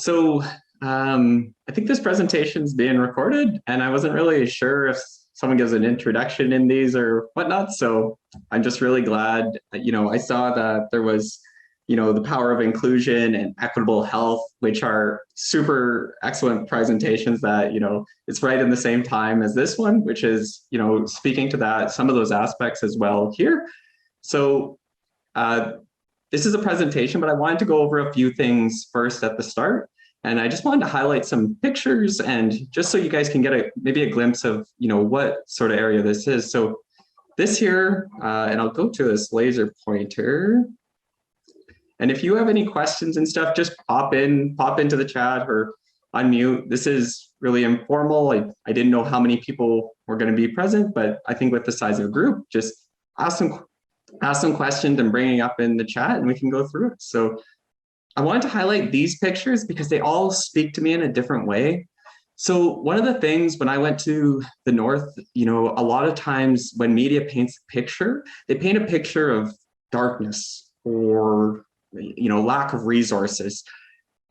So I think this presentation is being recorded, and I wasn't really sure if someone gives an introduction in these or whatnot. So I'm just really glad, I saw that there was, the power of inclusion and equitable health, which are super excellent presentations that, it's right in the same time as this one, which is, speaking to that, some of those aspects as well here. So this is a presentation, but I wanted to go over a few things first at the start. And I just wanted to highlight some pictures and just so you guys can get maybe a glimpse of, what sort of area this is. So this here, and I'll go to this laser pointer. And if you have any questions and stuff, just pop into the chat or unmute. This is really informal. I didn't know how many people were going to be present, but I think with the size of the group, just ask some questions and bring it up in the chat and we can go through it. So I wanted to highlight these pictures because they all speak to me in a different way. So one of the things when I went to the North, a lot of times when media paints a picture, they paint a picture of darkness or, lack of resources.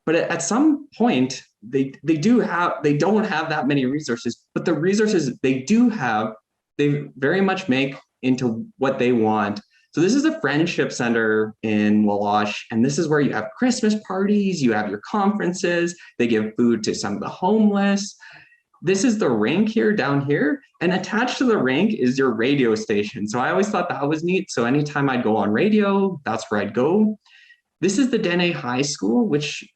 But at some point, they don't have that many resources, but the resources they do have, they very much make into what they want. So this is a friendship center in Loche, and this is where you have Christmas parties, you have your conferences, they give food to some of the homeless. This is the rink here down here, and attached to the rink is your radio station. So I always thought that was neat. So anytime I'd go on radio, that's where I'd go. This is the Dene High School, which,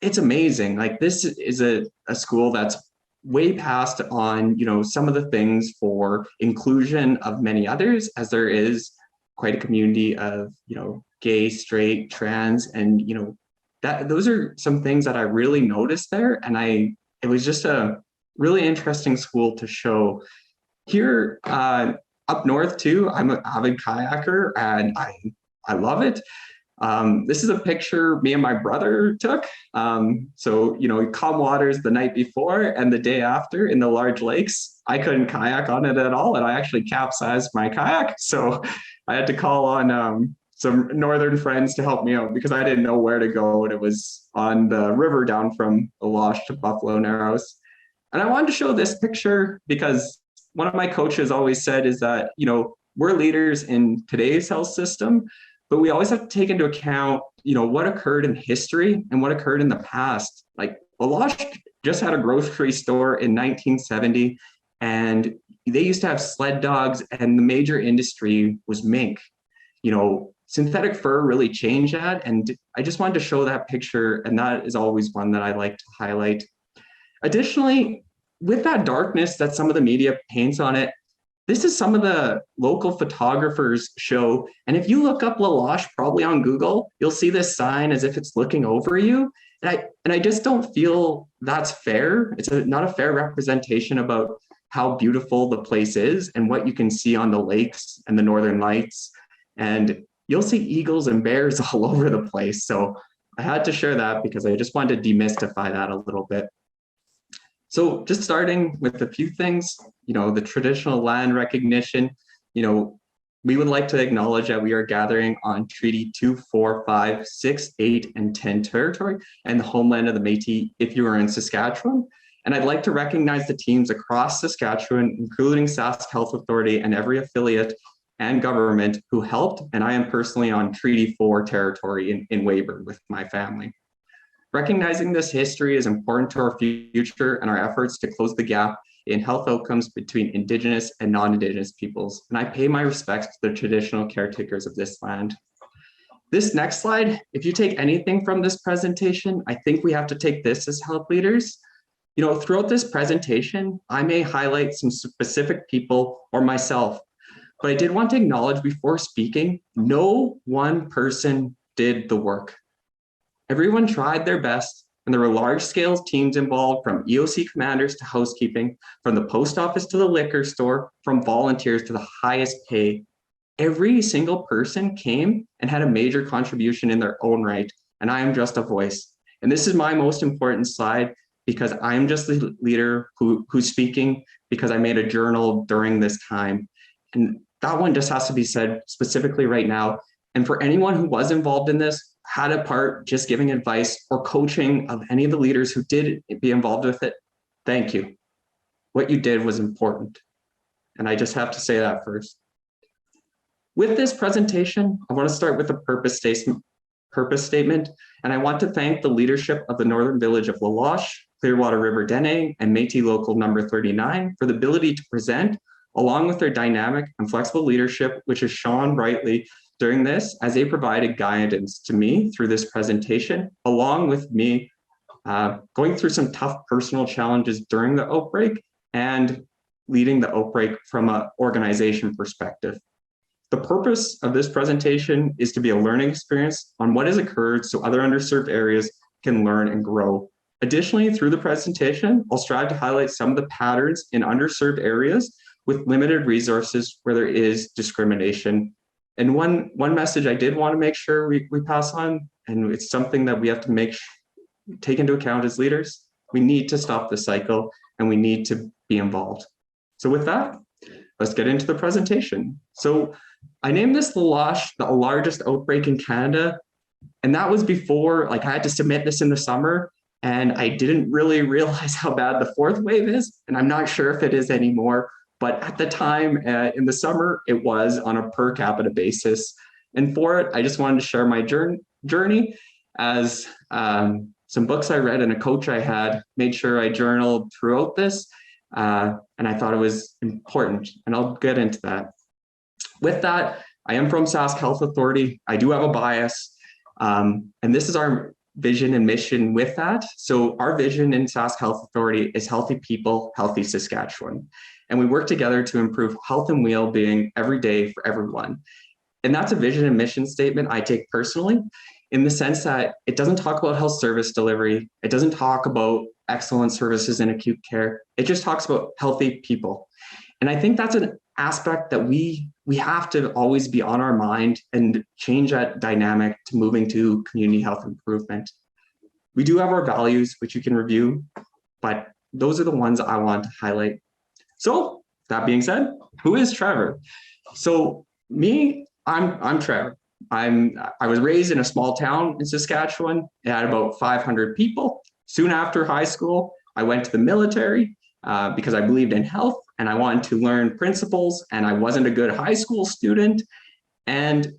it's amazing. Like this is a school that's way past on, some of the things for inclusion of many others, as there is quite a community of, gay, straight, trans, and, those are some things that I really noticed there. And it was just a really interesting school to show. Here up north too, I'm an avid kayaker and I love it. This is a picture me and my brother took. So, calm waters the night before and the day after in the large lakes. I couldn't kayak on it at all, and I actually capsized my kayak. So I had to call on some northern friends to help me out because I didn't know where to go, and it was on the river down from Loche to Buffalo Narrows. And I wanted to show this picture because one of my coaches always said is that, we're leaders in today's health system, but we always have to take into account, what occurred in history and what occurred in the past. Like Loche just had a grocery store in 1970, and they used to have sled dogs, and the major industry was mink. Synthetic fur really changed that. And I just wanted to show that picture, and that is always one that I like to highlight. Additionally, with that darkness that some of the media paints on it, this is some of the local photographers show. And if you look up Loche, probably on Google, you'll see this sign as if it's looking over you. And I just don't feel that's fair. It's not a fair representation about how beautiful the place is and what you can see on the lakes and the northern lights. And you'll see eagles and bears all over the place. So I had to share that because I just wanted to demystify that a little bit. So just starting with a few things, the traditional land recognition, we would like to acknowledge that we are gathering on Treaty 2, 4, 5, 6, 8, and 10 territory and the homeland of the Métis if you are in Saskatchewan. And I'd like to recognize the teams across Saskatchewan, including Sask Health Authority and every affiliate and government who helped. And I am personally on Treaty 4 territory in Weyburn with my family. Recognizing this history is important to our future and our efforts to close the gap in health outcomes between Indigenous and non-Indigenous peoples. And I pay my respects to the traditional caretakers of this land. This next slide, if you take anything from this presentation, I think we have to take this as health leaders. Throughout this presentation, I may highlight some specific people or myself, but I did want to acknowledge before speaking, no one person did the work. Everyone tried their best, and there were large-scale teams involved, from EOC commanders to housekeeping, from the post office to the liquor store, from volunteers to the highest pay. Every single person came and had a major contribution in their own right, and I am just a voice. And this is my most important slide because I'm just the leader who's speaking because I made a journal during this time. And that one just has to be said specifically right now. And for anyone who was involved in this, had a part just giving advice or coaching of any of the leaders who did be involved with it, thank you. What you did was important. And I just have to say that first. With this presentation, I want to start with a purpose statement, and I want to thank the leadership of the Northern Village of Loche, Clearwater River Dene, and Métis Local number 39 for the ability to present, along with their dynamic and flexible leadership, which has shone brightly during this as they provided guidance to me through this presentation, along with me going through some tough personal challenges during the outbreak and leading the outbreak from an organization perspective. The purpose of this presentation is to be a learning experience on what has occurred so other underserved areas can learn and grow. Additionally, through the presentation, I'll strive to highlight some of the patterns in underserved areas with limited resources where there is discrimination. And one message I did want to make sure we pass on, and it's something that we have to take into account as leaders, we need to stop the cycle and we need to be involved. So with that, let's get into the presentation. So I named this the Loche, the largest outbreak in Canada. And that was before, I had to submit this in the summer, and I didn't really realize how bad the fourth wave is. And I'm not sure if it is anymore, but at the time in the summer, it was on a per capita basis. And for it, I just wanted to share my journey as some books I read and a coach I had made sure I journaled throughout this. And I thought it was important, and I'll get into that. With that, I am from Sask Health Authority. I do have a bias, and this is our vision and mission with that. So our vision in Sask Health Authority is healthy people, healthy Saskatchewan. And we work together to improve health and well-being every day for everyone. And that's a vision and mission statement I take personally, in the sense that it doesn't talk about health service delivery. It doesn't talk about excellent services in acute care. It just talks about healthy people. And I think that's an aspect that we have to always be on our mind and change that dynamic to moving to community health improvement. We do have our values, which you can review, but those are the ones I want to highlight. So that being said, who is Trevor? So me, I'm Trevor. I was raised in a small town in Saskatchewan. It had about 500 people. Soon after high school, I went to the military because I believed in health and I wanted to learn principles, and I wasn't a good high school student. And,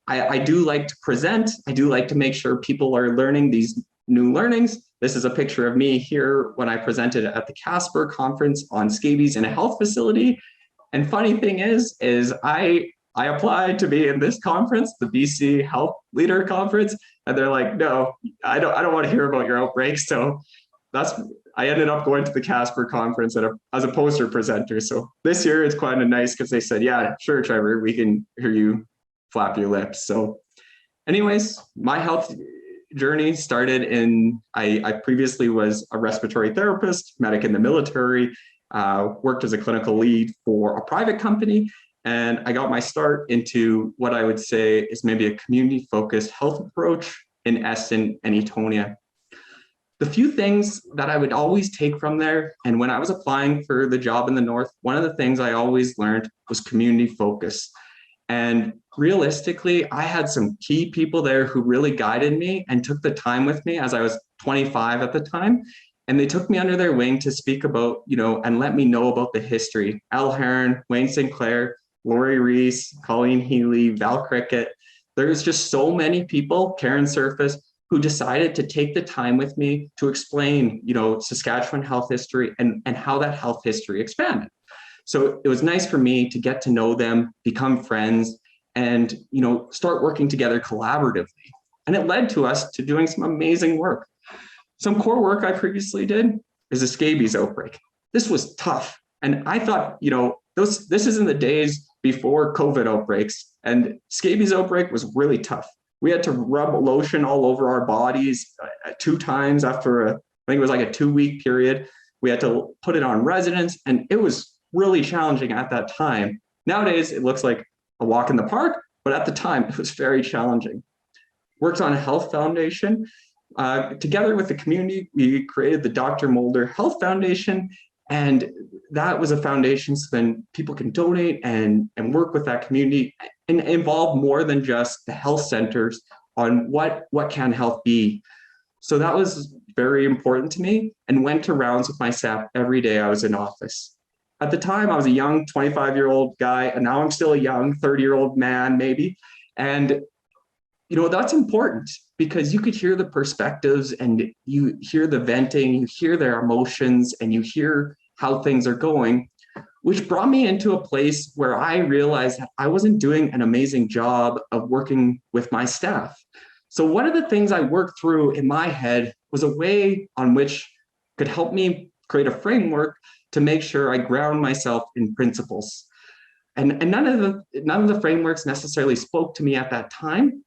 I do like to present. I do like to make sure people are learning these new learnings. This is a picture of me here when I presented at the Casper conference on scabies in a health facility. And funny thing is I applied to be in this conference, the BC Health Leader Conference, and they're like, no, I don't want to hear about your outbreak. So I ended up going to the Casper conference as a poster presenter. So this year it's quite nice because they said, yeah, sure, Trevor, we can hear you flap your lips. So anyways, my health journey started I previously was a respiratory therapist, medic in the military, worked as a clinical lead for a private company. And I got my start into what I would say is maybe a community-focused health approach in Eston and Etonia. The few things that I would always take from there, and when I was applying for the job in the North, one of the things I always learned was community focus. And realistically, I had some key people there who really guided me and took the time with me as I was 25 at the time. And they took me under their wing to speak about, and let me know about the history. Al Heron, Wayne Sinclair, Lori Reese, Colleen Healy, Val Cricket. There's just so many people, Karen Surface, who decided to take the time with me to explain, Saskatchewan health history and how that health history expanded. So it was nice for me to get to know them, become friends, and, start working together collaboratively. And it led to us to doing some amazing work. Some core work I previously did is a scabies outbreak. This was tough. And I thought, this is in the days before COVID outbreaks, and scabies outbreak was really tough. We had to rub lotion all over our bodies 2 times after I think it was like a 2-week period. We had to put it on residents, and it was really challenging at that time. Nowadays, it looks like a walk in the park, but at the time, it was very challenging. Worked on a health foundation. Together with the community, we created the Dr. Mulder Health Foundation, and that was a foundation so then people can donate and work with that community and involve more than just the health centers, on what can health be. So that was very important to me, and went to rounds with my staff every day I was in office. At the time, I was a young 25-year-old guy, and now I'm still a young 30-year-old man, maybe. And that's important, because you could hear the perspectives, and you hear the venting, you hear their emotions, and you hear how things are going, which brought me into a place where I realized that I wasn't doing an amazing job of working with my staff. So one of the things I worked through in my head was a way on which could help me create a framework to make sure I ground myself in principles. And none of the frameworks necessarily spoke to me at that time.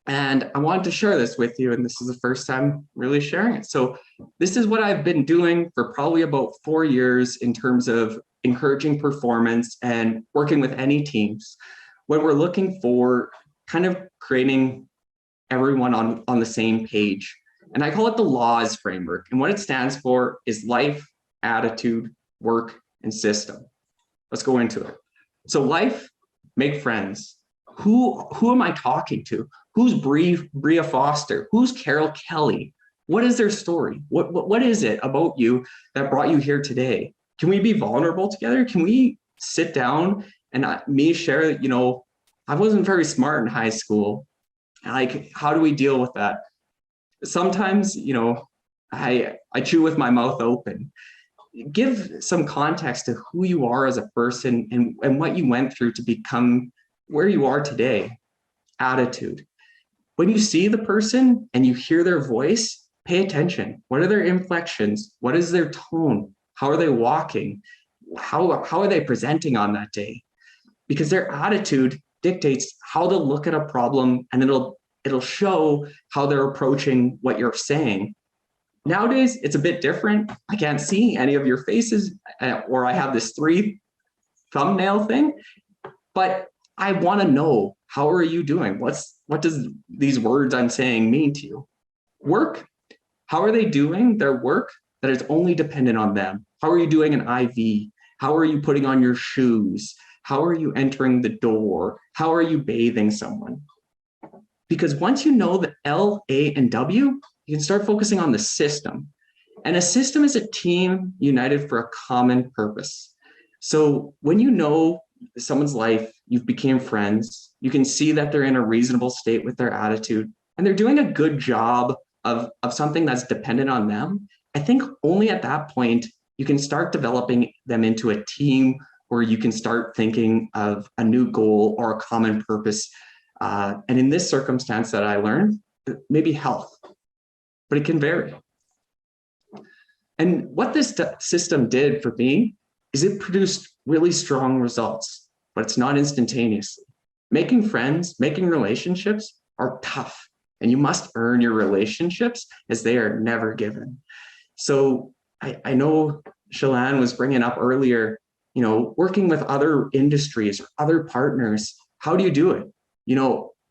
And I wanted to share this with you, and this is the first time really sharing it. So this is what I've been doing for probably about 4 years in terms of encouraging performance and working with any teams when we're looking for kind of creating everyone on the same page. And I call it the LAWS framework. And what it stands for is life, attitude, work, and system. Let's go into it. So life, make friends. Who am I talking to? Who's Bria Foster? Who's Carol Kelly? What is their story? What is it about you that brought you here today? Can we be vulnerable together? Can we sit down and me share, I wasn't very smart in high school. Like, how do we deal with that? Sometimes, I chew with my mouth open. Give some context to who you are as a person and what you went through to become where you are today. Attitude. When you see the person and you hear their voice, pay attention. What are their inflections? What is their tone? How are they walking? How are they presenting on that day? Because their attitude dictates how they'll look at a problem, and it'll show how they're approaching what you're saying. Nowadays, it's a bit different. I can't see any of your faces, or I have this 3 thumbnail thing, but I want to know, how are you doing? What does these words I'm saying mean to you? Work. How are they doing their work that is only dependent on them? How are you doing an IV? How are you putting on your shoes? How are you entering the door? How are you bathing someone? Because once you know the L, A, and W, you can start focusing on the system. And a system is a team united for a common purpose. So when you know someone's life, you've become friends, you can see that they're in a reasonable state with their attitude, and they're doing a good job of something that's dependent on them. I think only at that point, you can start developing them into a team where you can start thinking of a new goal or a common purpose. And in this circumstance that I learned, maybe health, but it can vary. And what this system did for me is it produced really strong results, but it's not instantaneously. Making friends, making relationships are tough, and you must earn your relationships, as they are never given. So I know Shalane was bringing up earlier, working with other industries or other partners. How do you do it?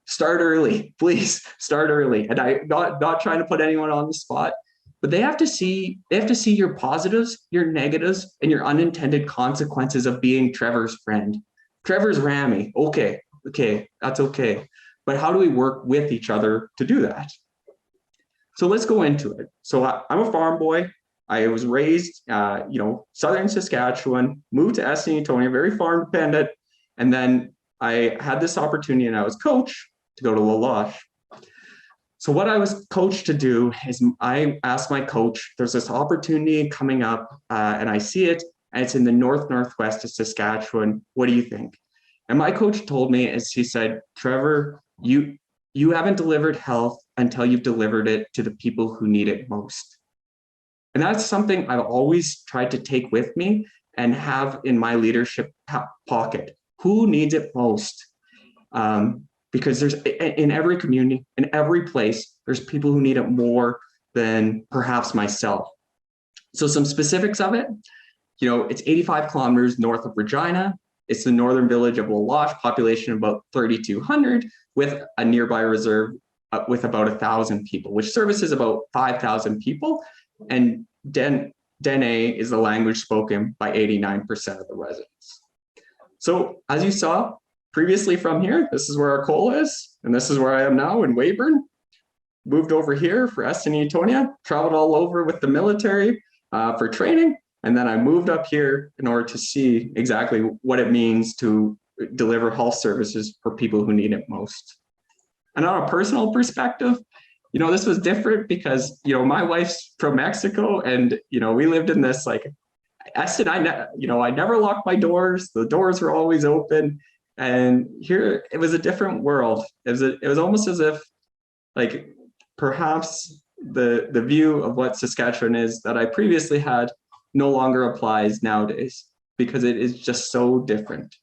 Start early, please start early. And I'm not trying to put anyone on the spot, but they have to see your positives, your negatives, and your unintended consequences of being Trevor's friend. Trevor's Rami. Okay, that's okay. But how do we work with each other to do that? So let's go into it. So I'm a farm boy. I was raised, southern Saskatchewan, moved to Estiatonia, very farm dependent. And then I had this opportunity, and I was coached to go to Loche. So what I was coached to do is I asked my coach, there's this opportunity coming up, and I see it, and it's in the northwest of Saskatchewan. What do you think? And my coach told me, as he said, Trevor, you haven't delivered health until you've delivered it to the people who need it most. And that's something I've always tried to take with me and have in my leadership pocket. Who needs it most? Because there's, in every community, in every place, there's people who need it more than perhaps myself. So some specifics of it, it's 85 kilometers north of Regina. It's the northern village of Loche, population of about 3,200, with a nearby reserve with about 1,000 people, which services about 5,000 people. And Dene is the language spoken by 89% of the residents. So as you saw, previously from here, this is where our coal is, and this is where I am now in Weyburn. Moved over here for Estony Etonia, traveled all over with the military for training, and then I moved up here in order to see exactly what it means to deliver health services for people who need it most. And on a personal perspective, this was different because, my wife's from Mexico, and, we lived in this, like, Eston, I never locked my doors. The doors were always open. And here it was a different world. It was almost as if, like, perhaps the view of what Saskatchewan is that I previously had no longer applies nowadays, because it is just so different.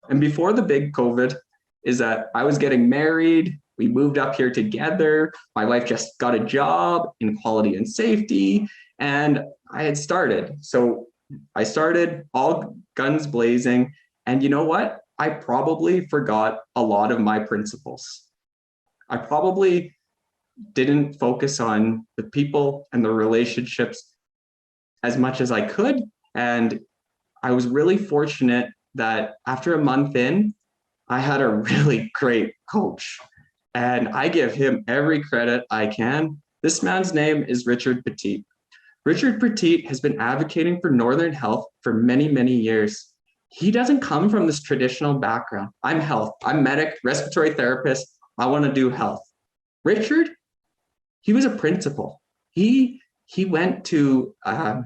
And before the big COVID is that I was getting married. We moved up here together. My wife just got a job in quality and safety, and I had started. So I started all guns blazing. And you know what? I probably forgot a lot of my principles. I probably didn't focus on the people and the relationships as much as I could. And I was really fortunate that after a month in, I had a really great coach. And I give him every credit I can. This man's name is Richard Petit. Richard Petit has been advocating for Northern Health for many, many years. He doesn't come from this traditional background. I'm health. I'm medic, respiratory therapist. I want to do health. Richard, he was a principal. He went to a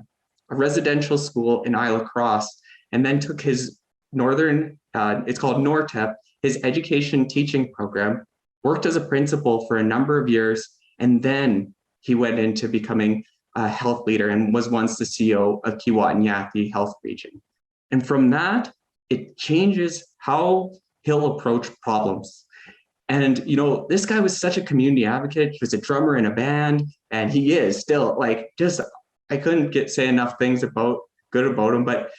residential school in Isle of Cross, and then took his Northern, it's called NORTEP, his education teaching program, worked as a principal for a number of years, and then he went into becoming a health leader and was once the CEO of Keewatin Health Region. And from that, it changes how he'll approach problems. And, this guy was such a community advocate. He was a drummer in a band, and he is still, like, just, I couldn't say enough things good about him, but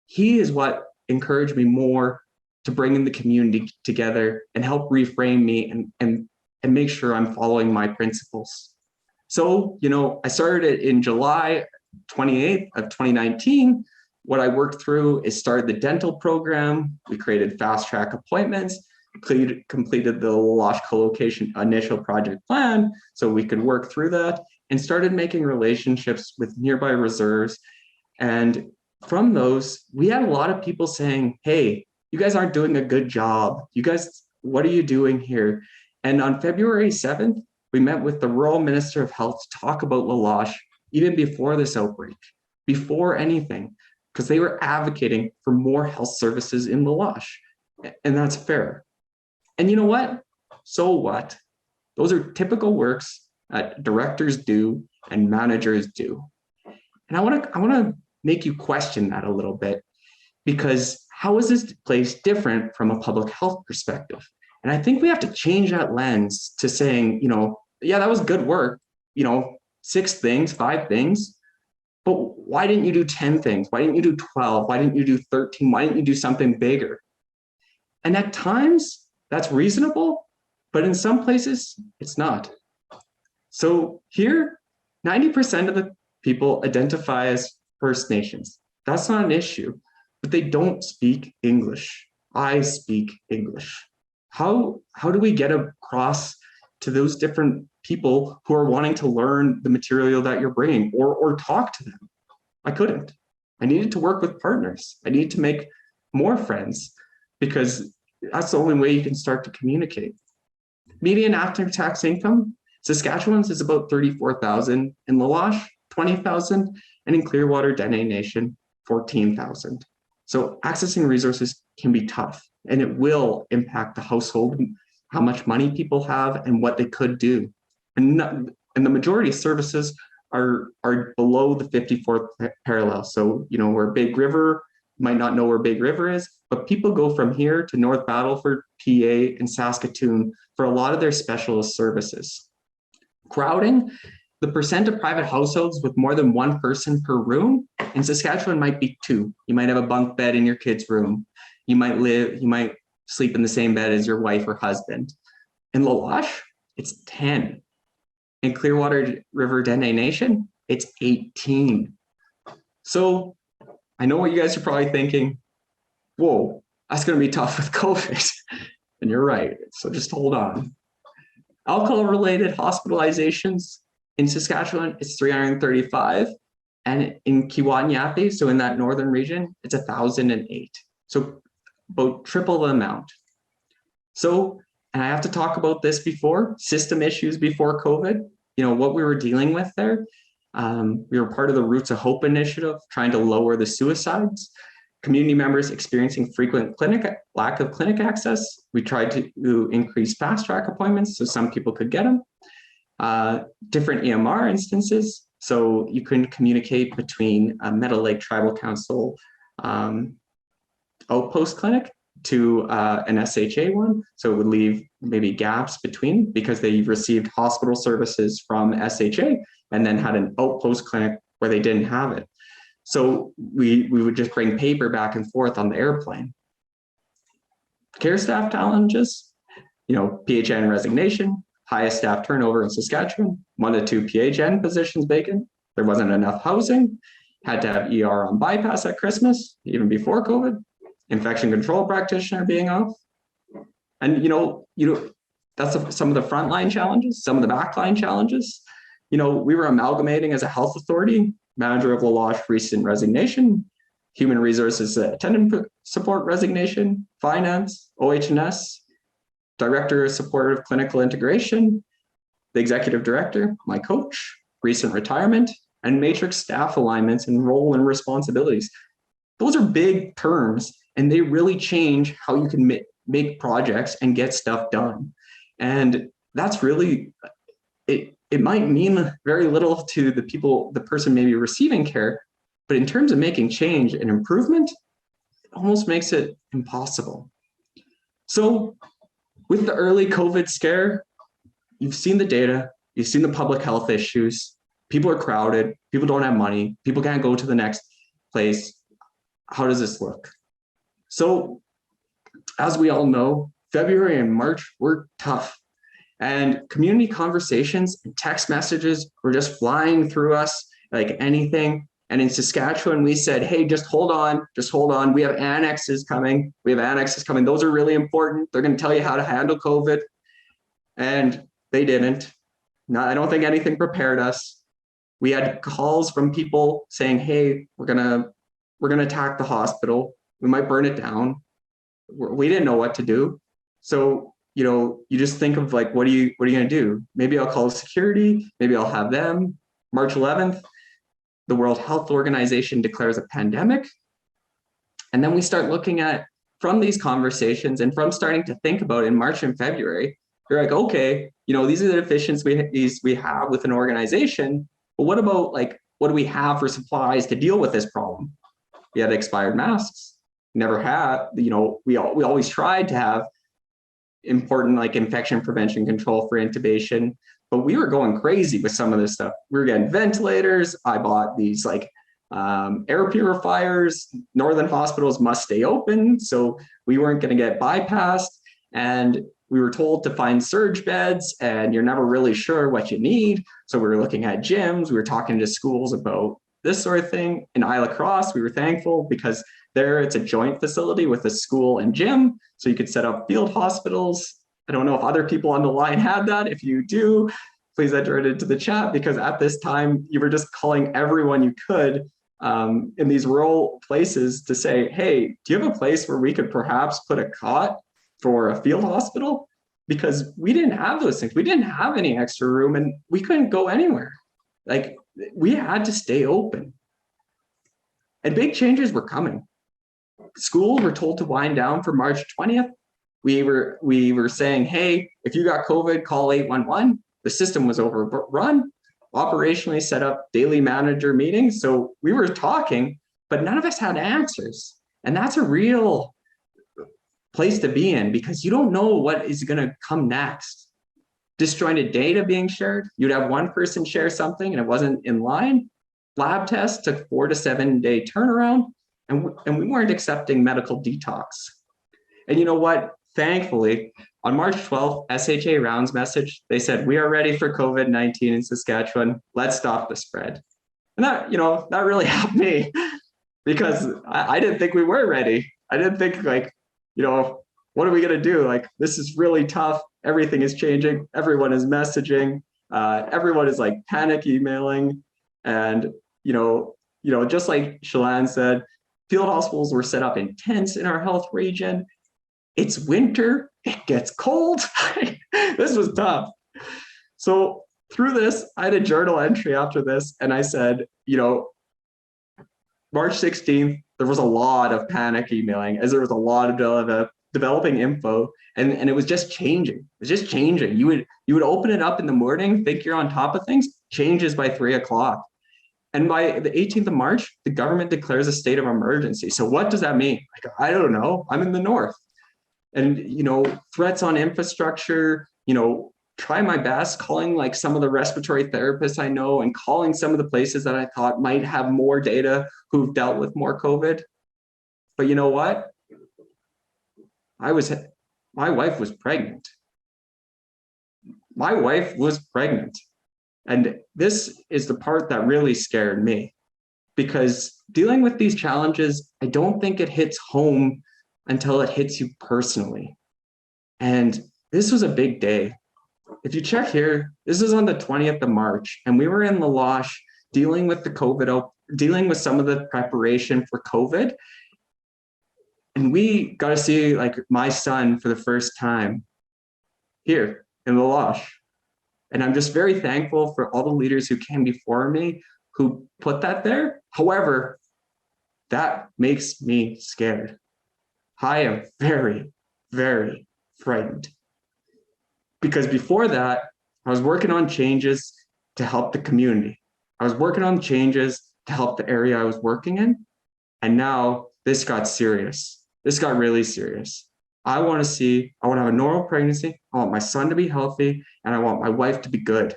he is what encouraged me more to bring in the community together and help reframe me and make sure I'm following my principles. So, I started it in July 28th of 2019. What I worked through is started the dental program. We created fast track appointments, completed the Loche co-location initial project plan so we could work through that, and started making relationships with nearby reserves. And from those, we had a lot of people saying, hey, you guys aren't doing a good job. You guys, what are you doing here? And on February 7th, we met with the Rural Minister of Health to talk about La Loche even before this outbreak, before anything, because they were advocating for more health services in La Loche. And that's fair. And you know what? So what? Those are typical works that directors do and managers do. And I want to make you question that a little bit, because how is this place different from a public health perspective? And I think we have to change that lens to saying, yeah, that was good work, 6 things, 5 things, but why didn't you do 10 things? Why didn't you do 12? Why didn't you do 13? Why didn't you do something bigger? And at times that's reasonable, but in some places it's not. So here, 90% of the people identify as First Nations. That's not an issue, but they don't speak English. I speak English. How do we get across to those different people who are wanting to learn the material that you're bringing or talk to them? I couldn't. I needed to work with partners. I needed to make more friends, because that's the only way you can start to communicate. Median after-tax income, Saskatchewan's is about 34,000, in La Loche, 20,000, and in Clearwater, Dene Nation, 14,000. So accessing resources can be tough, and it will impact the household, how much money people have and what they could do. And the majority of services are below the 54th parallel. So, where Big River, might not know where Big River is, but people go from here to North Battleford, PA, and Saskatoon for a lot of their specialist services. Crowding, the percent of private households with more than 1 person per room in Saskatchewan might be 2. You might have a bunk bed in your kid's room. You might sleep in the same bed as your wife or husband. In La Loche, it's 10. In Clearwater River Dene Nation, it's 18. So I know what you guys are probably thinking. Whoa, That's going to be tough with COVID. And you're right. So just hold on. Alcohol-related hospitalizations in Saskatchewan, it's 335. And in Keewatin-Yapi, so in that northern region, it's 1,008. So about triple the amount. So, and I have to talk about this before, system issues before COVID, what we were dealing with there. We were part of the Roots of Hope initiative, trying to lower the suicides. Community members experiencing frequent lack of clinic access. We tried to increase fast track appointments so some people could get them. Different EMR instances, so you couldn't communicate between a Meadow Lake Tribal Council outpost clinic to an SHA one. So it would leave maybe gaps between because they received hospital services from SHA and then had an outpost clinic where they didn't have it. So we would just bring paper back and forth on the airplane. Care staff challenges, PHN resignation, highest staff turnover in Saskatchewan, 1 to 2 PHN positions vacant. There wasn't enough housing, had to have ER on bypass at Christmas, even before COVID, infection control practitioner being off. And, that's some of the frontline challenges, some of the backline challenges. We were amalgamating as a health authority, manager of Loche recent resignation, human resources attendant support resignation, finance, OH&S, director of supportive clinical integration, the executive director, my coach, recent retirement, and matrix staff alignments and role and responsibilities. Those are big terms, and they really change how you can make projects and get stuff done. And that's really, it might mean very little to the person maybe receiving care, but in terms of making change and improvement, it almost makes it impossible. So with the early COVID scare, you've seen the data, you've seen the public health issues, people are crowded, people don't have money, people can't go to the next place. How does this look? So as we all know, February and March were tough. And community conversations and text messages were just flying through us like anything. And in Saskatchewan, we said, hey, just hold on. We have annexes coming. Those are really important. They're going to tell you how to handle COVID. And they didn't. No, I don't think anything prepared us. We had calls from people saying, hey, we're gonna attack the hospital. We might burn it down. We didn't know what to do. So you just think of like, what are you going to do? Maybe I'll call security. Maybe I'll have them. March 11th, the World Health Organization declares a pandemic. And then we start looking at, from these conversations and from starting to think about in March and February, you're like, okay, these are the deficiencies we have with an organization. But what about what do we have for supplies to deal with this problem? We had expired masks. Never had, we always tried to have important infection prevention control for intubation, but we were going crazy with some of this stuff. We were getting ventilators. I bought these air purifiers. Northern hospitals must stay open, so we weren't going to get bypassed. And we were told to find surge beds, and you're never really sure what you need. So we were looking at gyms. We were talking to schools about this sort of thing. In Isle of Cross, we were thankful because there it's a joint facility with a school and gym. So you could set up field hospitals. I don't know if other people on the line had that. If you do, please enter it into the chat, because at this time you were just calling everyone you could in these rural places to say, hey, do you have a place where we could perhaps put a cot for a field hospital? Because we didn't have those things. We didn't have any extra room and we couldn't go anywhere. We had to stay open. And big changes were coming. Schools were told to wind down for March 20th. We were saying, hey, if you got COVID, call 811. The system was overrun. Operationally set up daily manager meetings. So we were talking, but none of us had answers. And that's a real place to be in, because you don't know what is going to come next. Disjointed data being shared. You'd have one person share something and it wasn't in line. Lab tests took 4 to 7 day turnaround. And we weren't accepting medical detox. And you know what? Thankfully, on March 12th, SHA rounds message, they said, we are ready for COVID-19 in Saskatchewan. Let's stop the spread. And that, that really helped me, because I didn't think we were ready. I didn't think what are we going to do? Like, this is really tough. Everything is changing. Everyone is messaging. Everyone is like panic emailing. And, just like Shalane said, field hospitals were set up in tents in our health region. It's winter. It gets cold. This was tough. So through this, I had a journal entry after this, and I said, March 16th, there was a lot of panic emailing, as there was a lot of developing info, and it was just changing. It was just changing. You would open it up in the morning, think you're on top of things, changes by 3 o'clock. And by the 18th of March, the government declares a state of emergency. So what does that mean? Like, I don't know. I'm in the north. And, threats on infrastructure, try my best calling like some of the respiratory therapists I know and calling some of the places that I thought might have more data who've dealt with more COVID. But you know what? My wife was pregnant. My wife was pregnant. And this is the part that really scared me, because dealing with these challenges, I don't think it hits home until it hits you personally. And this was a big day. If you check here, this is on the 20th of March, and we were in Loche dealing with the COVID, dealing with some of the preparation for COVID. And we got to see like my son for the first time here in Loche. And I'm just very thankful for all the leaders who came before me who put that there. However, that makes me scared. I am very, very frightened. Because before that, I was working on changes to help the community. I was working on changes to help the area I was working in. And now this got serious. This got really serious. I want to have a normal pregnancy. I want my son to be healthy, and I want my wife to be good.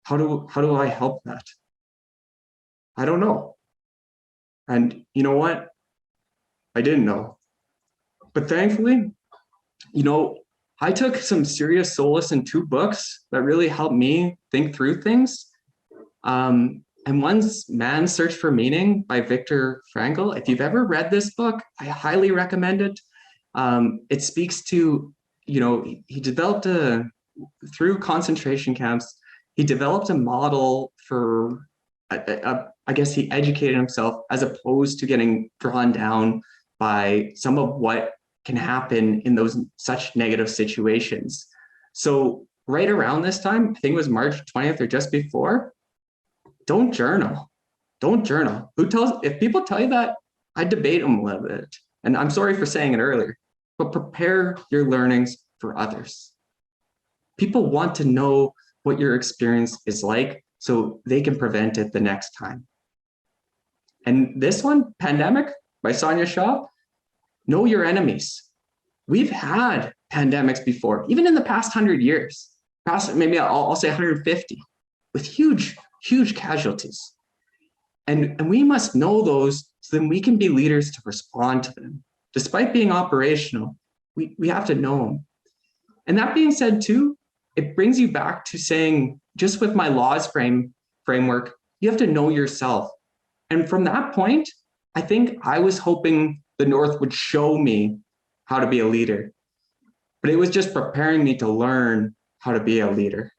How do I help that? I don't know. And you know what? I didn't know. But thankfully, I took some serious solace in 2 books that really helped me think through things. And one's Man's Search for Meaning by Viktor Frankl. If you've ever read this book, I highly recommend it. It speaks to, he developed through concentration camps, he developed a model for, I guess he educated himself as opposed to getting drawn down by some of what can happen in those such negative situations. So right around this time, I think it was March 20th or just before, don't journal. Don't journal. If people tell you that, I debate them a little bit. And I'm sorry for saying it earlier, but prepare your learnings for others. People want to know what your experience is like so they can prevent it the next time. And this one, Pandemic by Sonia Shaw, know your enemies. We've had pandemics before, even in the past 100 years, maybe I'll say 150, with huge casualties. And we must know those so then we can be leaders to respond to them. Despite being operational, we have to know them. And that being said too, it brings you back to saying, just with my laws framework, you have to know yourself. And from that point, I think I was hoping the North would show me how to be a leader, but it was just preparing me to learn how to be a leader.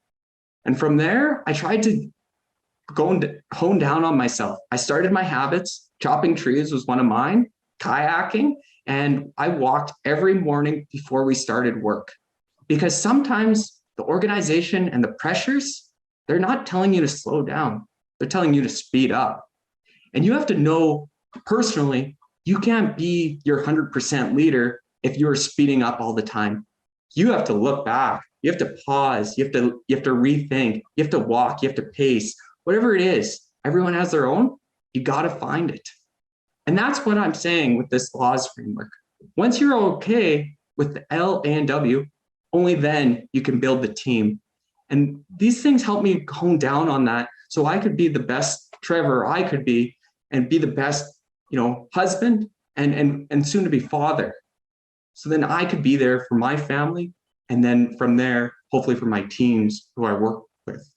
And from there, I tried to hone down on myself. I started my habits. Chopping trees was one of mine, kayaking, and I walked every morning before we started work. Because sometimes the organization and the pressures, they're not telling you to slow down. They're telling you to speed up. And you have to know personally, you can't be your 100% leader if you're speeding up all the time. You have to look back. You have to pause. You have to rethink. You have to walk. You have to pace. Whatever it is, everyone has their own. You got to find it. And that's what I'm saying with this laws framework. Once you're okay with the L and W, only then you can build the team. And these things help me hone down on that so I could be the best Trevor I could be and be the best, husband and soon to be father. So then I could be there for my family, and then from there, hopefully for my teams who I work with.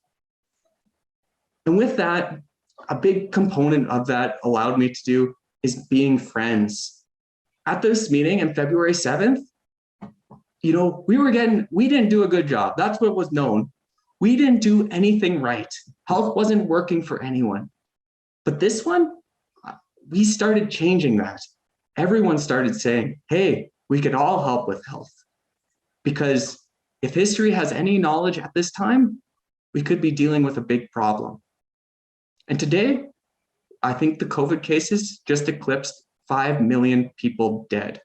And with that, a big component of that allowed me to do is being friends. at this meeting on February 7th, we didn't do a good job. That's what was known. We didn't do anything right. Health wasn't working for anyone. But this one, we started changing that. Everyone started saying, hey, we can all help with health. Because if history has any knowledge at this time, we could be dealing with a big problem. And today, I think the COVID cases just eclipsed 5 million people dead.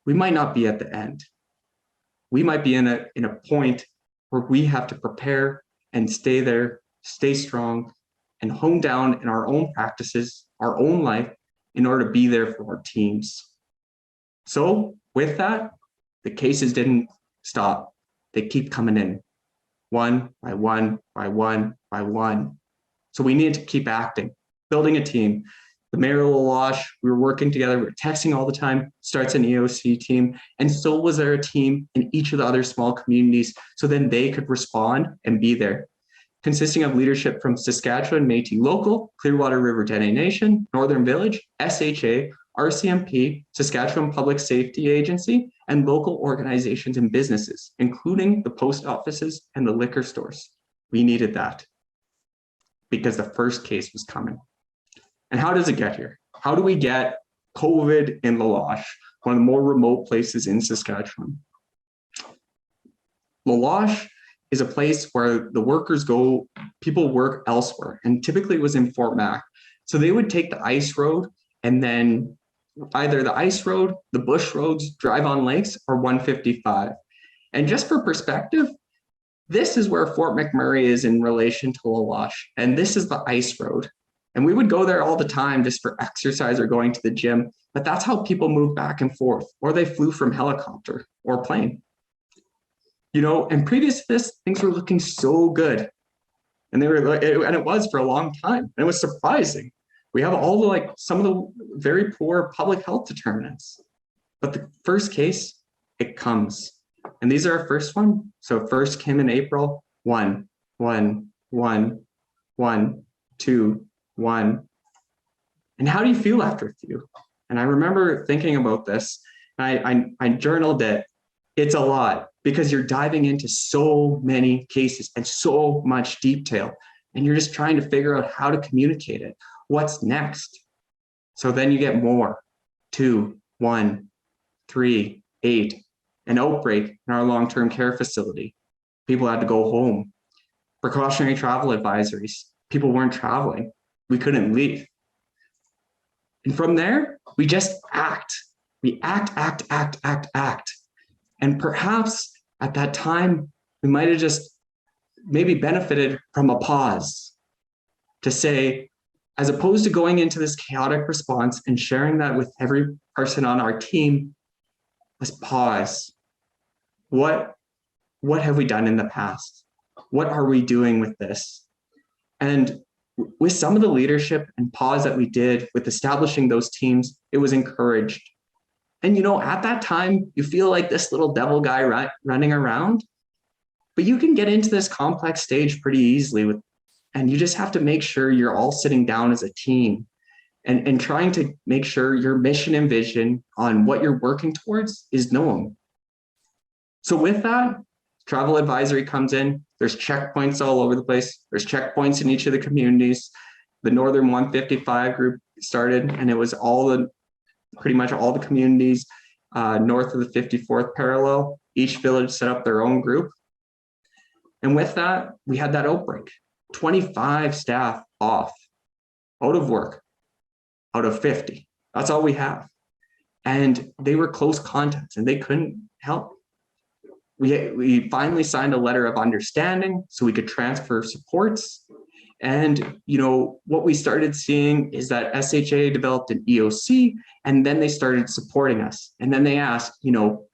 We might not be at the end. We might be in a point where we have to prepare and stay there, stay strong, and hone down in our own practices, our own life, in order to be there for our teams. So with that, the cases didn't stop. They keep coming in, one by one, by one, by one. So we needed to keep acting, building a team. The mayor of Loche, we were working together, we were texting all the time, starts an EOC team, and so was there a team in each of the other small communities, so then they could respond and be there. Consisting of leadership from Saskatchewan Métis Local, Clearwater River Dene Nation, Northern Village, SHA, RCMP, Saskatchewan Public Safety Agency, and local organizations and businesses, including the post offices and the liquor stores. We needed that because the first case was coming. And how does it get here? How do we get COVID in La Loche, one of the more remote places in Saskatchewan? La Loche is a place where the workers go, people work elsewhere, and typically it was in Fort Mac. So they would take the ice road and then either the ice road, the bush roads, drive on lakes, or 155. And just for perspective, this is where Fort McMurray is in relation to La Loche, and this is the ice road. And we would go there all the time just for exercise or going to the gym, but that's how people move back and forth, or they flew from helicopter or plane. And previous to this, things were looking so good. And it was for a long time. And it was surprising. We have all some of the very poor public health determinants. But the first case, it comes. And these are our first one. So first came in April, 1, 1, 1, 1, 2, 1. And how do you feel after a few? And I remember thinking about this. I journaled it. It's a lot because you're diving into so many cases and so much detail, and you're just trying to figure out how to communicate it. What's next? So then you get more. 2, 1, 3, 8, an outbreak in our long-term care facility. People had to go home. Precautionary travel advisories. People weren't traveling. We couldn't leave. And from there, we just act. We act. And perhaps at that time, we might have just maybe benefited from a pause to say, as opposed to going into this chaotic response and sharing that with every person on our team, let's pause. What have we done in the past? What are we doing with this? And with some of the leadership and pause that we did with establishing those teams, it was encouraged. And at that time, you feel like this little devil guy running around, but you can get into this complex stage pretty easily and you just have to make sure you're all sitting down as a team and trying to make sure your mission and vision on what you're working towards is known. So with that, travel advisory comes in. There's checkpoints all over the place. There's checkpoints in each of the communities. The Northern 155 group started, and it was pretty much all the communities north of the 54th parallel. Each village set up their own group. And with that, we had that outbreak. 25 staff off, out of work, out of 50. That's all we have. And they were close contacts and they couldn't help. We finally signed a letter of understanding so we could transfer supports. And what we started seeing is that SHA developed an EOC, and then they started supporting us. And then they asked,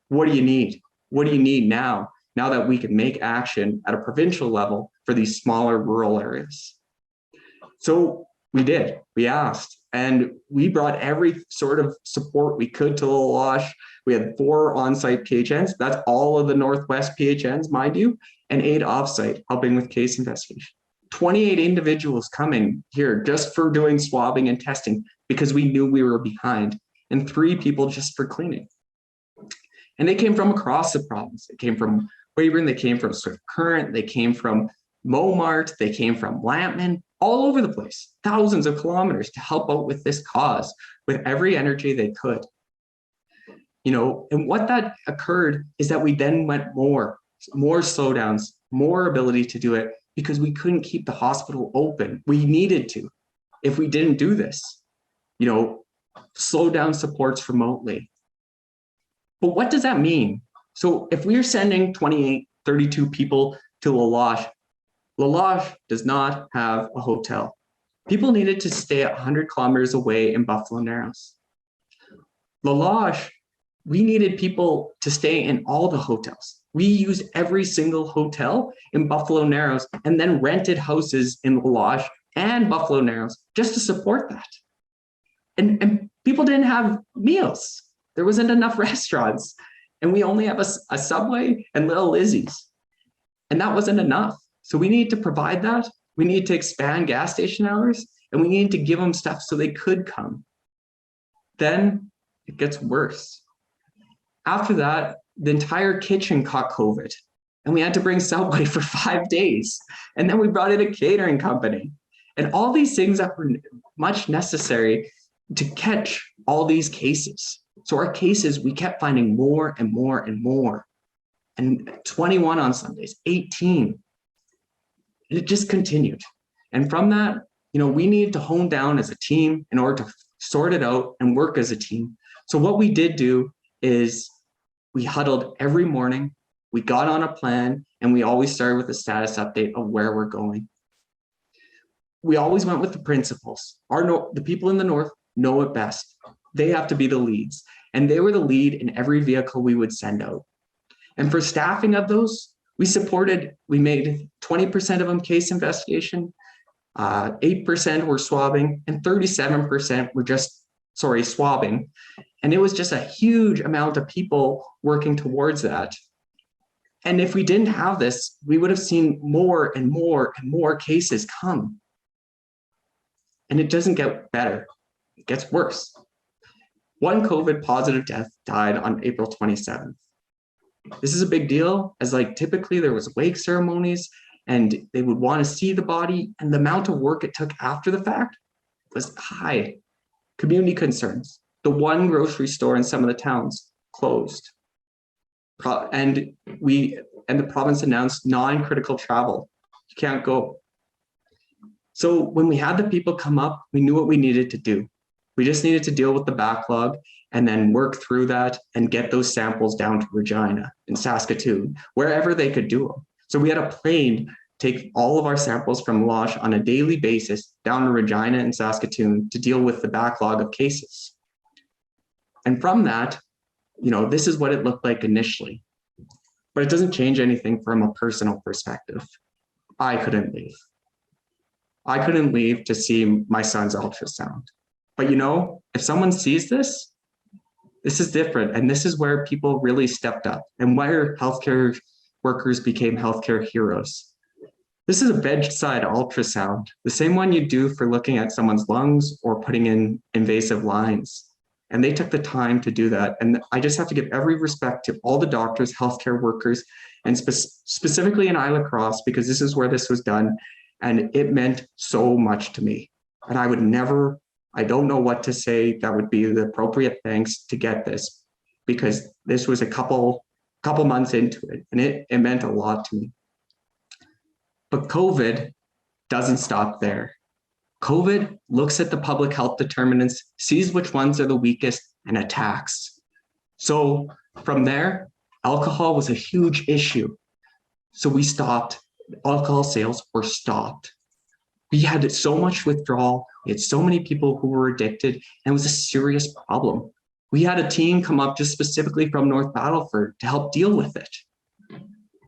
what do you need? What do you need now that we can make action at a provincial level for these smaller rural areas? So we did. We asked, and we brought every sort of support we could to Loche. We had 4 on-site PHNs. That's all of the Northwest PHNs, mind you, and 8 off-site, helping with case investigation. 28 individuals coming here just for doing swabbing and testing because we knew we were behind. and 3 people just for cleaning. And they came from across the province. They came from Weyburn, they came from Swift Current, they came from Momart, they came from Lampman, all over the place, thousands of kilometers to help out with this cause with every energy they could. And what that occurred is that we then went more slowdowns, more ability to do it because we couldn't keep the hospital open. We needed to. If we didn't do this, slow down supports remotely. But what does that mean? So if we're sending 28, 32 people to Loche does not have a hotel. People needed to stay 100 kilometers away in Buffalo Narrows. Loche, we needed people to stay in all the hotels. We used every single hotel in Buffalo Narrows and then rented houses in Loche and Buffalo Narrows just to support that. And people didn't have meals. There wasn't enough restaurants. And we only have a Subway and Little Lizzie's. And that wasn't enough. So we needed to provide that. We needed to expand gas station hours, and we needed to give them stuff so they could come. Then it gets worse. After that, the entire kitchen caught COVID, and we had to bring Subway for 5 days. And then we brought in a catering company. And all these things that were much necessary to catch all these cases. So our cases, we kept finding more and more and more. And 21 on Sundays, 18. And it just continued. And from that, we needed to hone down as a team in order to sort it out and work as a team. So what we did do is we huddled every morning, we got on a plan, and we always started with a status update of where we're going. We always went with the principals. The people in the North know it best. They have to be the leads. And they were the lead in every vehicle we would send out. And for staffing of those, we made 20% of them case investigation, 8% were swabbing, and 37% were just, swabbing. And it was just a huge amount of people working towards that. And if we didn't have this, we would have seen more and more and more cases come. And it doesn't get better, it gets worse. One COVID positive death died on April 27th. This is a big deal, as typically there was wake ceremonies and they would want to see the body, and the amount of work it took after the fact was high. Community concerns. The one grocery store in some of the towns closed. And the province announced non-critical travel. You can't go. So when we had the people come up, we knew what we needed to do. We just needed to deal with the backlog and then work through that and get those samples down to Regina and Saskatoon, wherever they could do them. So we had a plane take all of our samples from Loche on a daily basis down to Regina and Saskatoon to deal with the backlog of cases. And from that, this is what it looked like initially. But it doesn't change anything from a personal perspective. I couldn't leave. I couldn't leave to see my son's ultrasound. But if someone sees this, this is different. And this is where people really stepped up and where healthcare workers became healthcare heroes. This is a bedside ultrasound, the same one you do for looking at someone's lungs or putting in invasive lines. And they took the time to do that. And I just have to give every respect to all the doctors, healthcare workers, and specifically in Isla Cross, because this is where this was done. And it meant so much to me. And I don't know what to say that would be the appropriate thanks to get this, because this was a couple months into it, and it meant a lot to me. But COVID doesn't stop there. COVID looks at the public health determinants, sees which ones are the weakest, and attacks. So from there, alcohol was a huge issue. So we stopped. Alcohol sales were stopped. We had so much withdrawal. We had so many people who were addicted, and it was a serious problem. We had a team come up just specifically from North Battleford to help deal with it.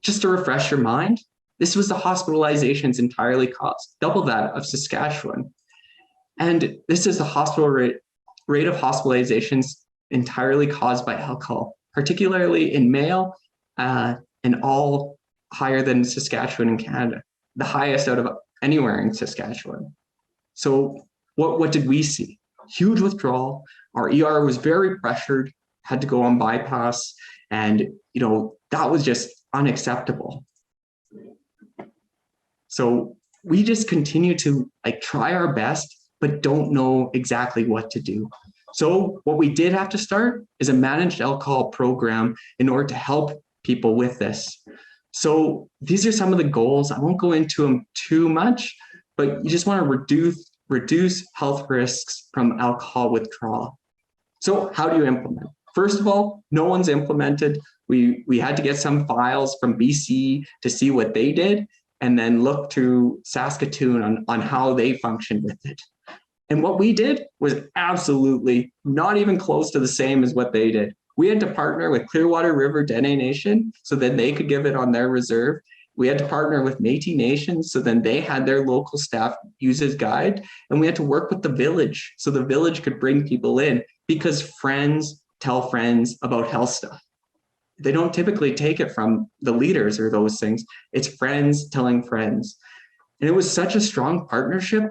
Just to refresh your mind, this was the hospitalizations entirely caused, double that of Saskatchewan. And this is the hospital rate of hospitalizations entirely caused by alcohol, particularly in male and all higher than Saskatchewan and Canada, the highest out of anywhere in Saskatchewan. So what did we see? Huge withdrawal. Our ER was very pressured, had to go on bypass, and that was just unacceptable. So we just continue to try our best, but don't know exactly what to do. So what we did have to start is a managed alcohol program in order to help people with this. So these are some of the goals. I won't go into them too much, but you just want to reduce health risks from alcohol withdrawal. So how do you implement? First of all, no one's implemented. We had to get some files from BC to see what they did, and then look to Saskatoon on how they functioned with it. And what we did was absolutely not even close to the same as what they did. We had to partner with Clearwater River Dene Nation so that they could give it on their reserve. We had to partner with Métis Nation so then they had their local staff use as guide. And we had to work with the village so the village could bring people in, because friends tell friends about health stuff. They don't typically take it from the leaders or those things. It's friends telling friends. And it was such a strong partnership.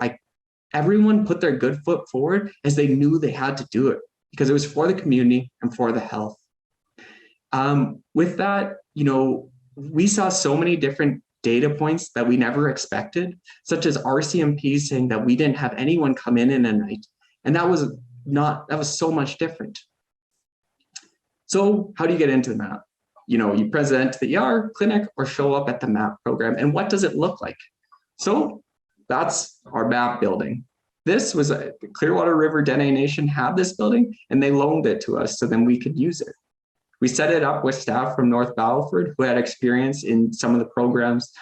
Everyone put their good foot forward as they knew they had to do it because it was for the community and for the health. With that, we saw so many different data points that we never expected, such as RCMP saying that we didn't have anyone come in a night. And that was so much different. So how do you get into the MAP? You present to the ER clinic or show up at the MAP program. And what does it look like? So that's our MAP building. This was a Clearwater River Dene Nation had this building and they loaned it to us so then we could use it. We set it up with staff from North Battleford who had experience in some of the programs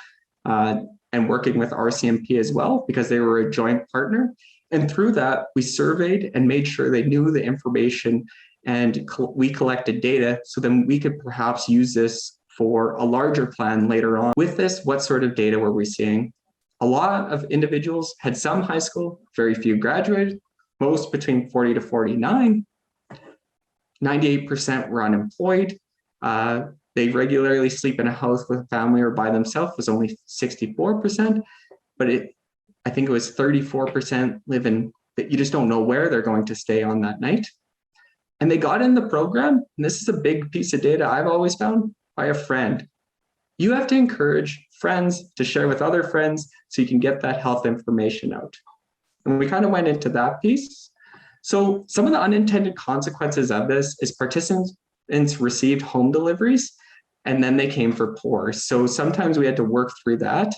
and working with RCMP as well, because they were a joint partner. And through that, we surveyed and made sure they knew the information, and we collected data so then we could perhaps use this for a larger plan later on. With this, what sort of data were we seeing? A lot of individuals had some high school, very few graduated, most between 40 to 49. 98% were unemployed. They regularly sleep in a house with a family or by themselves, was only 64%, but I think it was 34% live in, that you just don't know where they're going to stay on that night. And they got in the program, and this is a big piece of data I've always found, by a friend. You have to encourage friends to share with other friends so you can get that health information out. And we kind of went into that piece. So some of the unintended consequences of this is participants received home deliveries and then they came for pours. So sometimes we had to work through that.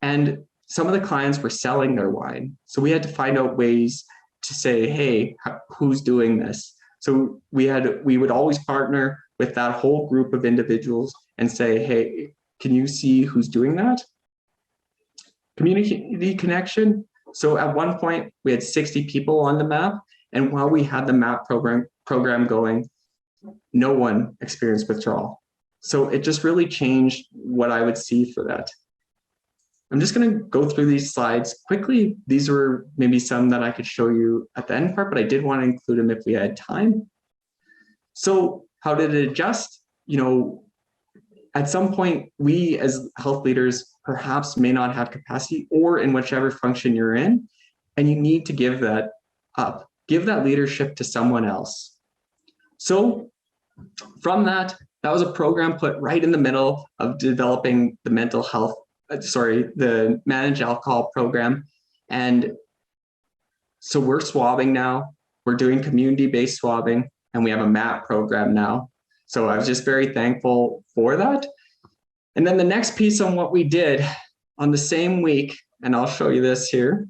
And some of the clients were selling their wine. So we had to find out ways to say, hey, who's doing this? So we would always partner with that whole group of individuals and say, hey, can you see who's doing that? Community connection. So at one point we had 60 people on the MAP, and while we had the MAP program going, no one experienced withdrawal. So it just really changed what I would see for that. I'm just going to go through these slides quickly. These were maybe some that I could show you at the end part, but I did want to include them if we had time. So how did it adjust? At some point, we as health leaders perhaps may not have capacity, or in whichever function you're in, and you need to give that up. Give that leadership to someone else. So from that was a program put right in the middle of developing the mental health, the managed alcohol program. And so we're swabbing now, we're doing community-based swabbing, and we have a MAP program now. So I was just very thankful for that. And then the next piece on what we did on the same week, and I'll show you this here,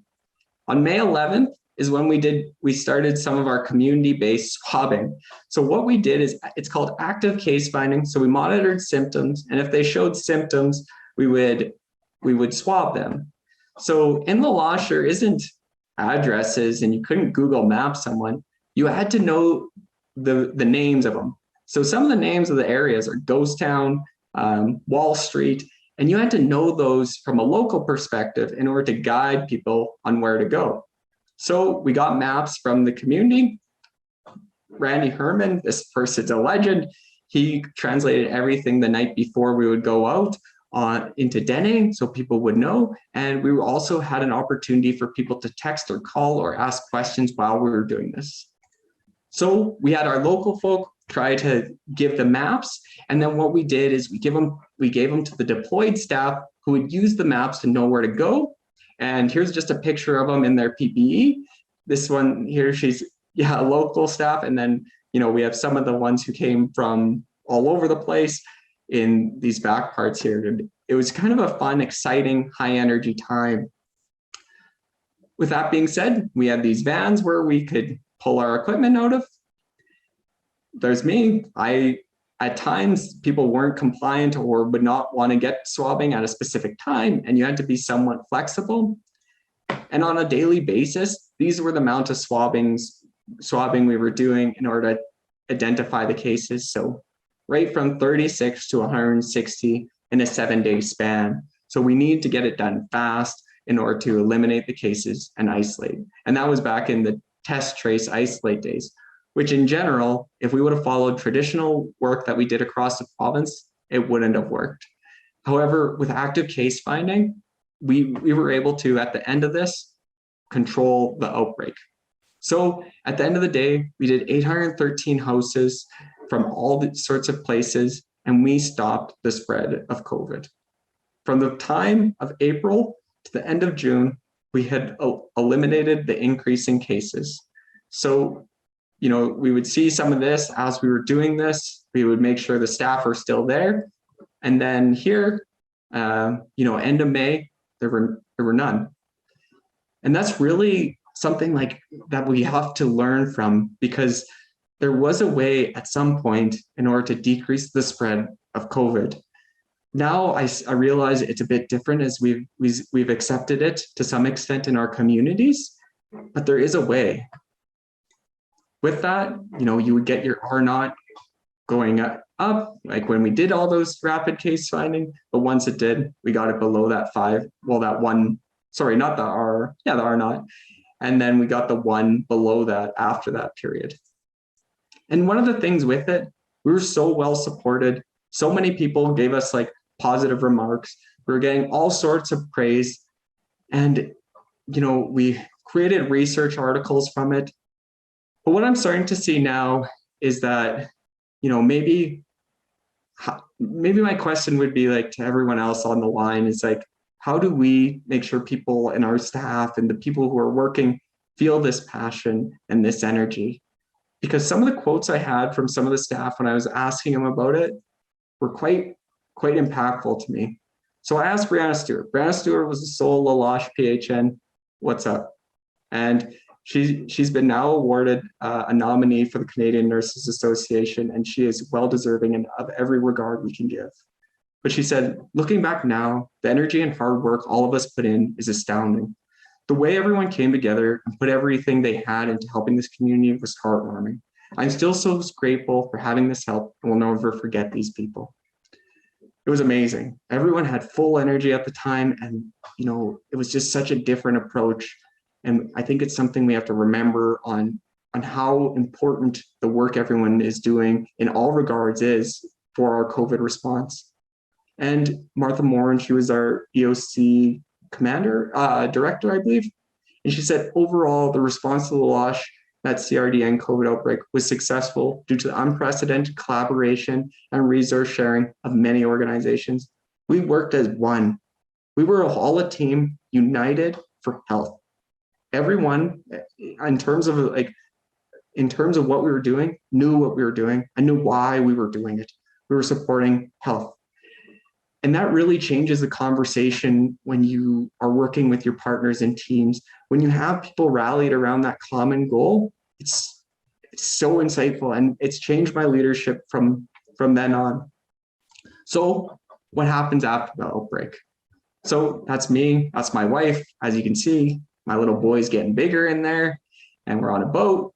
on May 11th is when we started some of our community-based swabbing. So what we did is, it's called active case finding. So we monitored symptoms, and if they showed symptoms, we would swab them. So in the Loche, there isn't addresses and you couldn't Google map someone. You had to know the names of them. So some of the names of the areas are Ghost Town, Wall Street, and you had to know those from a local perspective in order to guide people on where to go. So we got maps from the community. Randy Herman, this person's a legend. He translated everything the night before we would go out into Dene so people would know. And we also had an opportunity for people to text or call or ask questions while we were doing this. So we had our local folk try to give the maps. And then what we did is we gave them to the deployed staff who would use the maps to know where to go. And here's just a picture of them in their PPE. This one here, she's local staff. And then, we have some of the ones who came from all over the place in these back parts here. And it was kind of a fun, exciting, high energy time. With that being said, we had these vans where we could pull our equipment out of. There's me. At times, people weren't compliant or would not want to get swabbing at a specific time, and you had to be somewhat flexible. And on a daily basis, these were the amount of swabbing we were doing in order to identify the cases. So right from 36 to 160 in a 7-day span. So we need to get it done fast in order to eliminate the cases and isolate. And that was back in the test, trace, isolate days, which in general, if we would have followed traditional work that we did across the province, it wouldn't have worked. However, with active case finding, we were able to, at the end of this, control the outbreak. So at the end of the day, we did 813 houses from all the sorts of places, and we stopped the spread of COVID. From the time of April to the end of June, we had eliminated the increasing cases. So, we would see some of this as we were doing this. We would make sure the staff are still there. And then here, end of May, there were none. And that's really something like that we have to learn from, because there was a way at some point in order to decrease the spread of COVID. Now I realize it's a bit different as we've accepted it to some extent in our communities, but there is a way. With that, you would get your R0 going up, like when we did all those rapid case finding, but once it did, we got it below that 5, well, that 1, sorry, not the R, the R0, and then we got the 1 below that after that period. And one of the things with it, we were so well supported. So many people gave us like positive remarks. We were getting all sorts of praise. And, we created research articles from it. But what I'm starting to see now is that, maybe my question would be like to everyone else on the line is like, how do we make sure people and our staff and the people who are working feel this passion and this energy? Because some of the quotes I had from some of the staff when I was asking them about it were quite impactful to me. So I asked Brianna Stewart. Brianna Stewart was the sole Loche PHN. What's up? And she's been now awarded a nominee for the Canadian Nurses Association, and she is well deserving of every regard we can give. But she said, looking back now, the energy and hard work all of us put in is astounding. The way everyone came together and put everything they had into helping this community was heartwarming. I'm still so grateful for having this help, and will never forget these people. It was amazing. Everyone had full energy at the time, and it was just such a different approach. And I think it's something we have to remember on how important the work everyone is doing in all regards is for our COVID response. And Martha Moran, she was our EOC director, I believe. And she said, overall, the response to the Loche, that CRDN COVID outbreak, was successful due to the unprecedented collaboration and resource sharing of many organizations. We worked as one. We were all a team united for health. Everyone, in terms of what we were doing, knew what we were doing and knew why we were doing it. We were supporting health. And that really changes the conversation when you are working with your partners and teams. When you have people rallied around that common goal, it's so insightful, and it's changed my leadership from then on. So what happens after the outbreak? So that's me, that's my wife. As you can see, my little boy's getting bigger in there, and we're on a boat.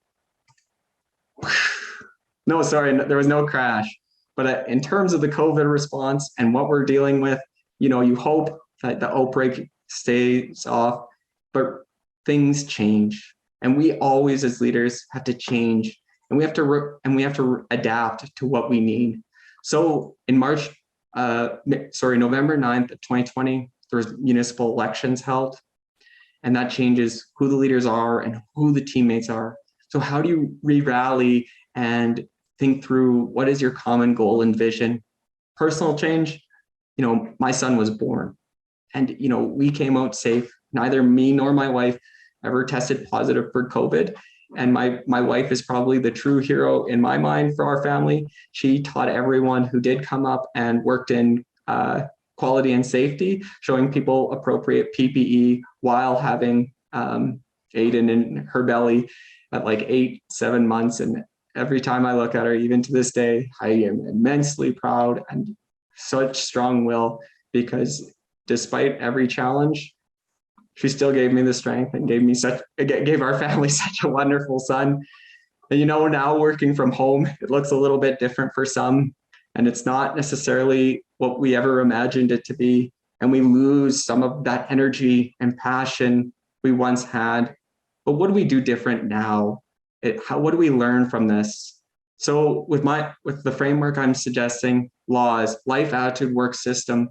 No, sorry, there was no crash. But in terms of the COVID response and what we're dealing with, you hope that the outbreak stays off, but things change. And we always, as leaders, have to change, and we have to adapt to what we need. So in November 9th of 2020, there's municipal elections held, and that changes who the leaders are and who the teammates are. So how do you re-rally and think through what is your common goal and vision? Personal change, my son was born and, we came out safe. Neither me nor my wife ever tested positive for COVID. And my wife is probably the true hero in my mind for our family. She taught everyone who did come up and worked in quality and safety, showing people appropriate PPE while having Aiden in her belly at like 7 months. And every time I look at her, even to this day, I am immensely proud and such strong will, because despite every challenge, she still gave me the strength and gave our family such a wonderful son. And now working from home, it looks a little bit different for some, and it's not necessarily what we ever imagined it to be. And we lose some of that energy and passion we once had. But what do we do different now? What do we learn from this? So with the framework I'm suggesting, laws, life attitude work system,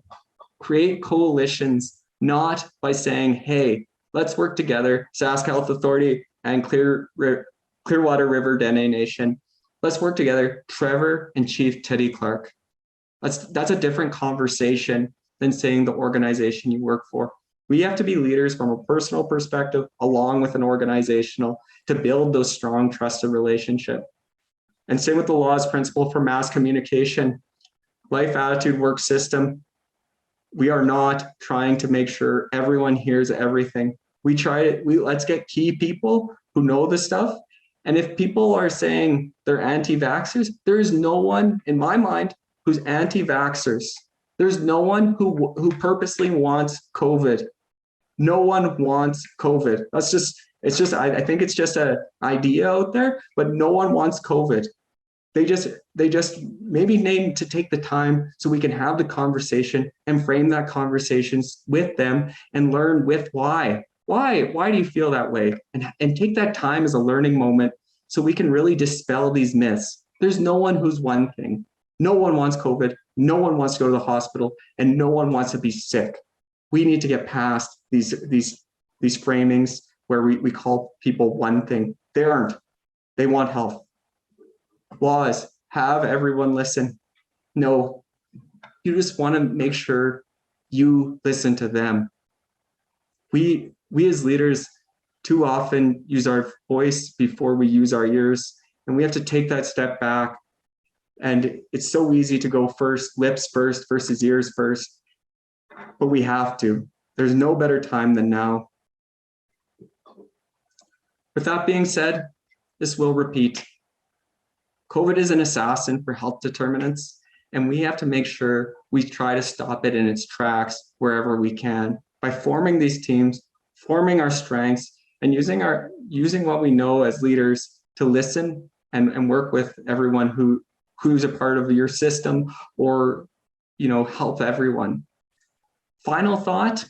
create coalitions, not by saying, hey, let's work together, Sask Health Authority and Clearwater River Dene Nation. Let's work together, Trevor and Chief Teddy Clark. That's a different conversation than saying the organization you work for. We have to be leaders from a personal perspective, along with an organizational, to build those strong, trusted relationships. And same with the law's principle for mass communication, life attitude work system. We are not trying to make sure everyone hears everything. Let's get key people who know the stuff. And if people are saying they're anti-vaxxers, there is no one in my mind who's anti-vaxxers. There's no one who purposely wants COVID. No one wants COVID. I think it's just an idea out there, but no one wants COVID. They just maybe need to take the time so we can have the conversation and frame that conversation with them and learn with why. Why do you feel that way? And take that time as a learning moment so we can really dispel these myths. There's no one who's one thing. No one wants COVID. No one wants to go to the hospital, and no one wants to be sick. We need to get past these framings where we call people one thing. They aren't. They want health. Laws, have everyone listen. No, you just want to make sure you listen to them. We as leaders too often use our voice before we use our ears, and we have to take that step back. And it's so easy to go first, lips first versus ears first, but we have to. There's no better time than now. With that being said, this will repeat. COVID is an assassin for health determinants, and we have to make sure we try to stop it in its tracks wherever we can by forming these teams, forming our strengths, and using what we know as leaders to listen and work with everyone who's a part of your system, or help everyone. Final thought,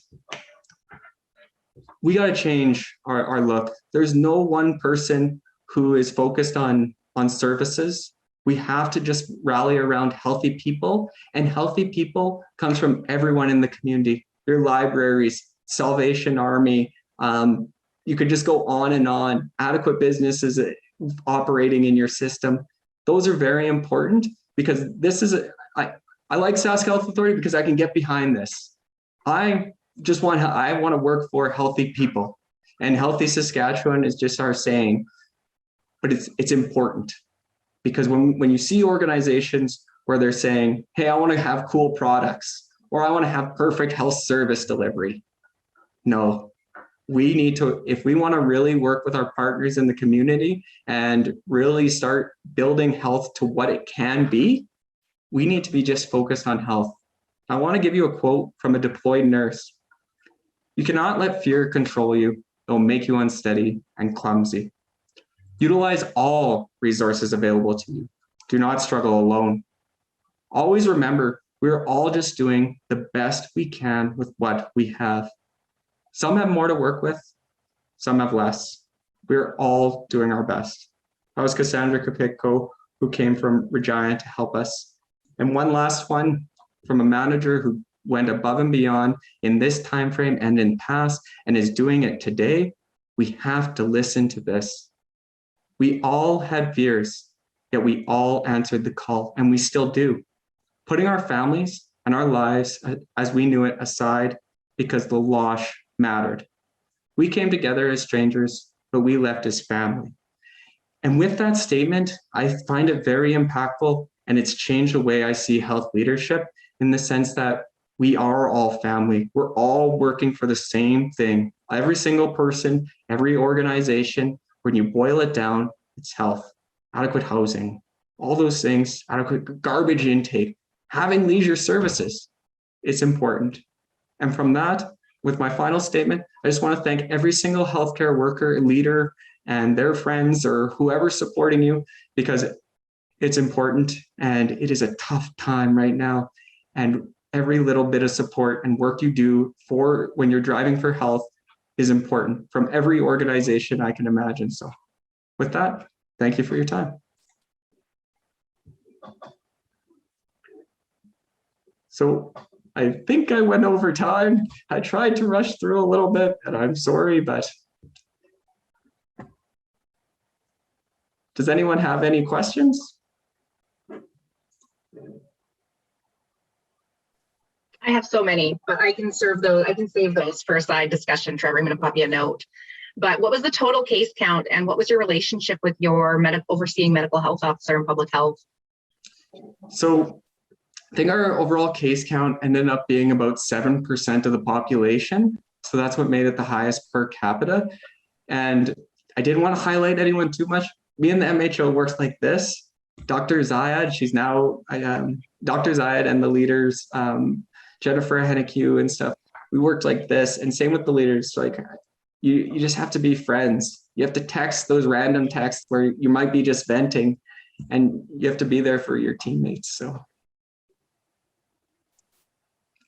we got to change our look. There's no one person who is focused on services. We have to just rally around healthy people, and healthy people comes from everyone in the community. Your libraries, Salvation Army, you could just go on and on. Adequate businesses operating in your system. Those are very important, because I like Sask Health Authority because I can get behind this. I want to work for healthy people, and Healthy Saskatchewan is just our saying. But it's important, because when you see organizations where they're saying, hey, I want to have cool products, or I want to have perfect health service delivery. No, we need to, if we want to really work with our partners in the community and really start building health to what it can be, we need to be just focused on health. I want to give you a quote from a deployed nurse. You cannot let fear control you. It will make you unsteady and clumsy. Utilize all resources available to you. Do not struggle alone. Always remember, we're all just doing the best we can with what we have. Some have more to work with, some have less. We're all doing our best. That was Cassandra Kapitko, who came from Regina to help us. And one last one from a manager who went above and beyond in this time frame and in past and is doing it today. We have to listen to this. We all had fears, yet we all answered the call, and we still do, putting our families and our lives as we knew it aside because the Loche mattered. We came together as strangers, but we left as family. And with that statement, I find it very impactful, and it's changed the way I see health leadership in the sense that we are all family. We're all working for the same thing. Every single person, every organization, when you boil it down, it's health, adequate housing, all those things, adequate garbage intake, having leisure services. It's important. And from that, with my final statement, I just want to thank every single healthcare worker, leader, and their friends or whoever's supporting you, because it's important and it is a tough time right now. And every little bit of support and work you do for when you're driving for health is important from every organization I can imagine. So with that, thank you for your time. So I think I went over time. I tried to rush through a little bit, and I'm sorry, but does anyone have any questions? I have so many, but I can serve those. I can save those for a side discussion, Trevor. I'm going to pop you a note. But what was the total case count, and what was your relationship with your overseeing medical health officer and public health? So I think our overall case count ended up being about 7% of the population. So that's what made it the highest per capita. And I didn't want to highlight anyone too much. Me and the MHO works like this. Dr. Zayed, she's now Dr. Zayed and the leaders, Jennifer Henneque and stuff. We worked like this, and same with the leaders. Like you just have to be friends. You have to text those random texts where you might be just venting, and you have to be there for your teammates. So,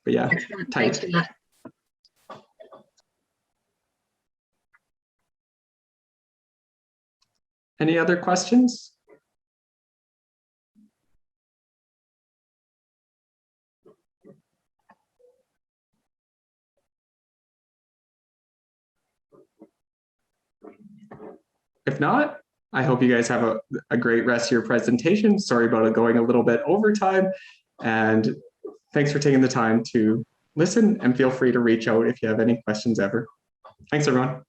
but yeah, tight. Any other questions? If not, I hope you guys have a great rest of your presentation. Sorry about it going a little bit over time. And thanks for taking the time to listen, and feel free to reach out if you have any questions ever. Thanks, everyone.